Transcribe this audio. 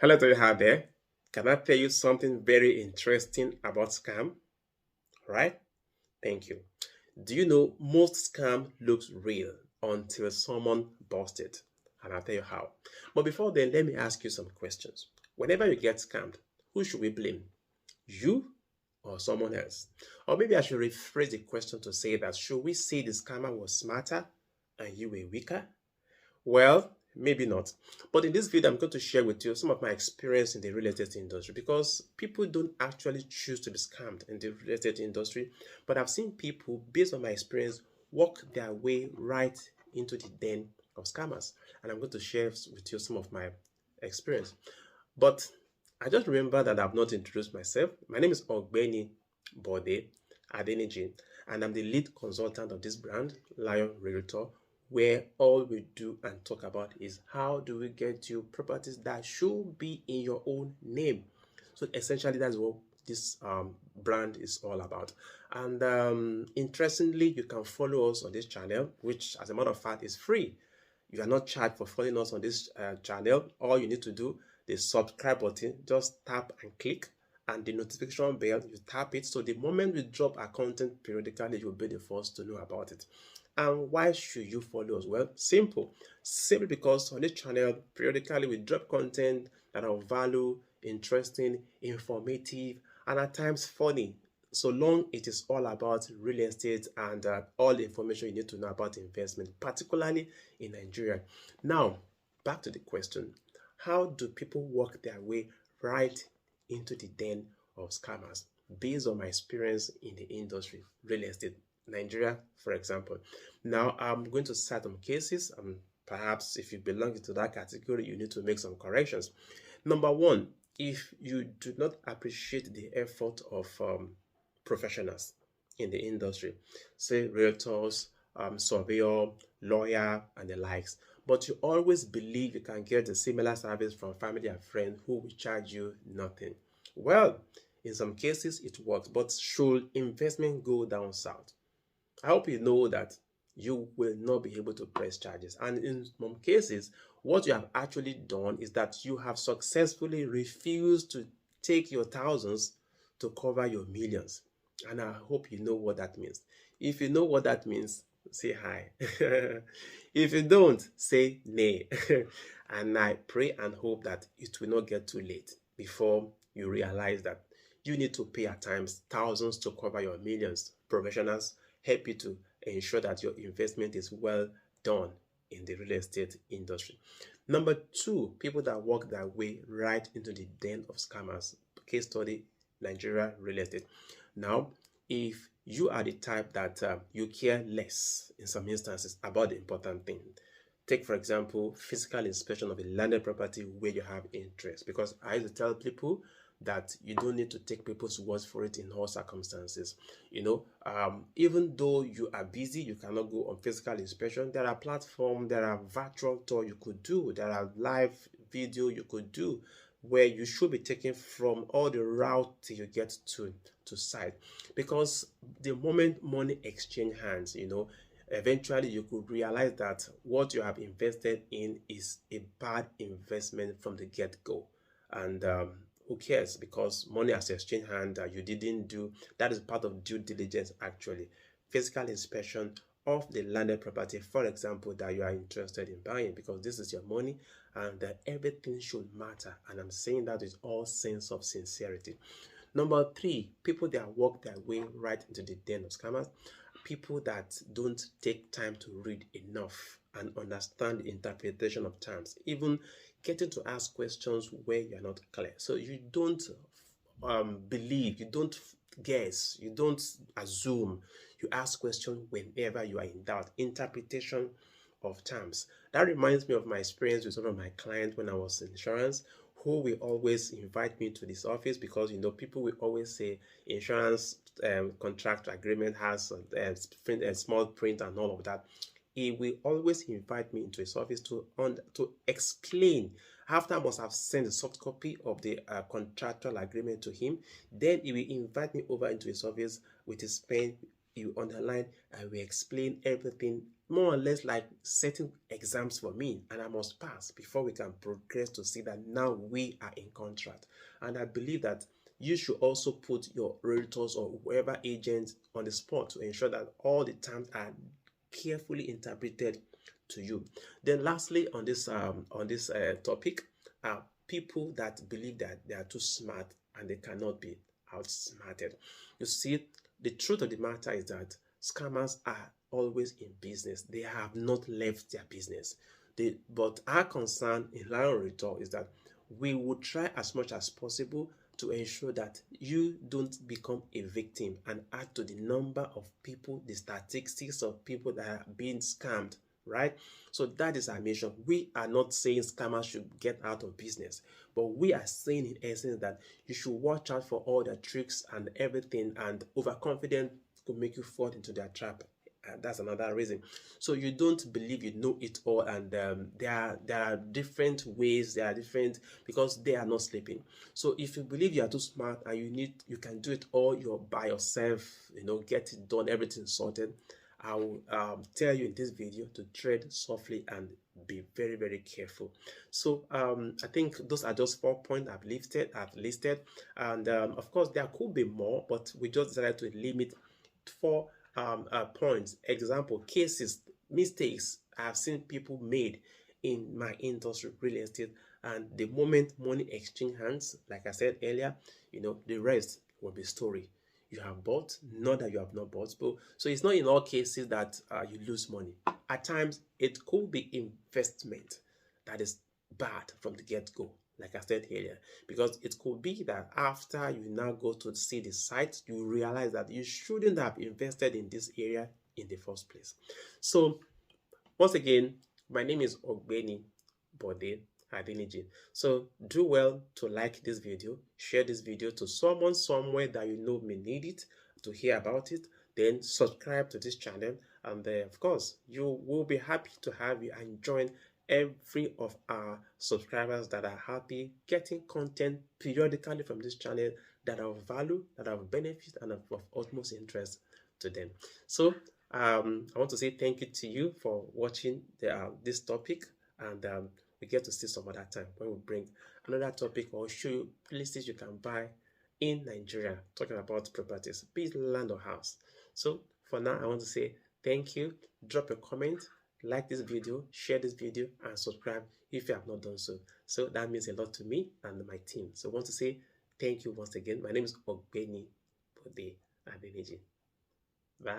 Hello to you out there. Can I tell you something very interesting about scam? Right? Thank you. Do you know most scam looks real until someone busts it? And I'll tell you how. But before then, let me ask you some questions. Whenever you get scammed, who should we blame? You or someone else? Or maybe I should rephrase the question to say that should we say the scammer was smarter and you were weaker? Well, maybe not. But in this video, I'm going to share with you some of my experience in the real estate industry because people don't actually choose to be scammed in the real estate industry. But I've seen people, based on my experience, walk their way right into the den of scammers. And I'm going to share with you some of my experience. But I just remember that I've not introduced myself. My name is Ogbeni Bode Adeniji, and I'm the lead consultant of this brand, Lion Realtor, where all we do and talk about is how do we get you properties that should be in your own name. So essentially, that's what this brand is all about. And interestingly, you can follow us on this channel, which as a matter of fact is free. You are not charged for following us on this channel. All you need to do, the subscribe button, just tap and click, and the notification bell, you tap it. So the moment we drop our content periodically, you'll be the first to know about it. And why should you follow us? Well, simple. Simply because on this channel, periodically we drop content that are of value, interesting, informative, and at times funny. So long it is all about real estate and all the information you need to know about investment, particularly in Nigeria. Now, back to the question. How do people work their way right into the den of scammers? Based on my experience in the industry, real estate, Nigeria, for example. Now, I'm going to cite some cases. Perhaps if you belong to that category, you need to make some corrections. Number one, if you do not appreciate the effort of professionals in the industry, say realtors, surveyor, lawyer, and the likes, but you always believe you can get a similar service from family and friends who will charge you nothing. Well, in some cases it works, but should investment go down south, I hope you know that you will not be able to press charges. And in some cases, what you have actually done is that you have successfully refused to take your thousands to cover your millions. And I hope you know what that means. If you know what that means, say hi. If you don't, say nay. And I pray and hope that it will not get too late before you realize that you need to pay at times thousands to cover your millions. Professionals help you to ensure that your investment is well done in the real estate industry. Number two, people that work their way right into the den of scammers. Case study, Nigeria real estate. Now, if you are the type that you care less in some instances about the important thing, take for example physical inspection of a landed property where you have interest, because I used to tell people that you don't need to take people's words for it in all circumstances. Even though you are busy, you cannot go on physical inspection. There are platforms, there are virtual tour you could do, there are live video you could do where you should be taken from all the route till you get to site. Because the moment money exchange hands, eventually you could realize that what you have invested in is a bad investment from the get-go. And who cares, because money has exchanged hand that you didn't do. That is part of due diligence actually. Physical inspection of the landed property, for example, that you are interested in buying, because this is your money and everything should matter. And I'm saying that with all sense of sincerity. Number three, people that work their way right into the den of scammers. People that don't take time to read enough and understand the interpretation of terms, even getting to ask questions where you're not clear. So you don't believe, you don't guess, you don't assume, you ask questions whenever you are in doubt. Interpretation of terms. That reminds me of my experience with one of my clients when I was in insurance, who will always invite me to this office because people will always say insurance contract agreement has a small print and all of that. He will always invite me into his office to explain. After I must have sent a soft copy of the contractual agreement to him, then he will invite me over into his office with his pen. He will underline, I will explain everything more or less like setting exams for me, and I must pass before we can progress to see that now we are in contract. And I believe that you should also put your realtors or whoever agent on the spot to ensure that all the terms are carefully interpreted to you. Then lastly on this topic are people that believe that they are too smart and they cannot be outsmarted. You see, the truth of the matter is that scammers are always in business. They have not left their business. But our concern in Lion Retail is that we will try as much as possible to ensure that you don't become a victim and add to the number of people, the statistics of people that are being scammed, right? So that is our mission. We are not saying scammers should get out of business, but we are saying in essence that you should watch out for all the tricks and everything, and overconfidence could make you fall into their trap. And that's another reason. So you don't believe you know it all, and there are different ways. There are different, because they are not sleeping. So if you believe you are too smart and you can do it all by yourself, get it done, everything sorted, I will tell you in this video to tread softly and be very, very careful. So I think those are just 4 points I've listed, and of course there could be more, but we just decided to limit 4 points. Example, cases, mistakes I've seen people made in my industry, real estate, and the moment money exchange hands, like I said earlier, the rest will be story. You have bought, not that you have not bought. So it's not in all cases that you lose money. At times, it could be investment that is bad from the get-go, like I said earlier, because it could be that after you now go to see the site, you realize that you shouldn't have invested in this area in the first place. So once again, my name is Ogbeni Bode Adeniji. So do well to like this video, share this video to someone somewhere that you know may need it, to hear about it. Then subscribe to this channel, and of course you will be happy to have you and join every of our subscribers that are happy getting content periodically from this channel that are of value, that are of benefit, and of utmost interest to them. So I want to say thank you to you for watching this topic, and we get to see some other time when we bring another topic or show you places you can buy in Nigeria, talking about properties, be it land or house. So for now, I want to say thank you. Drop a comment, like this video, share this video, and subscribe if you have not done so. So that means a lot to me and my team. So I want to say thank you once again. My name is Ogbeni Bode Adeniji. Bye.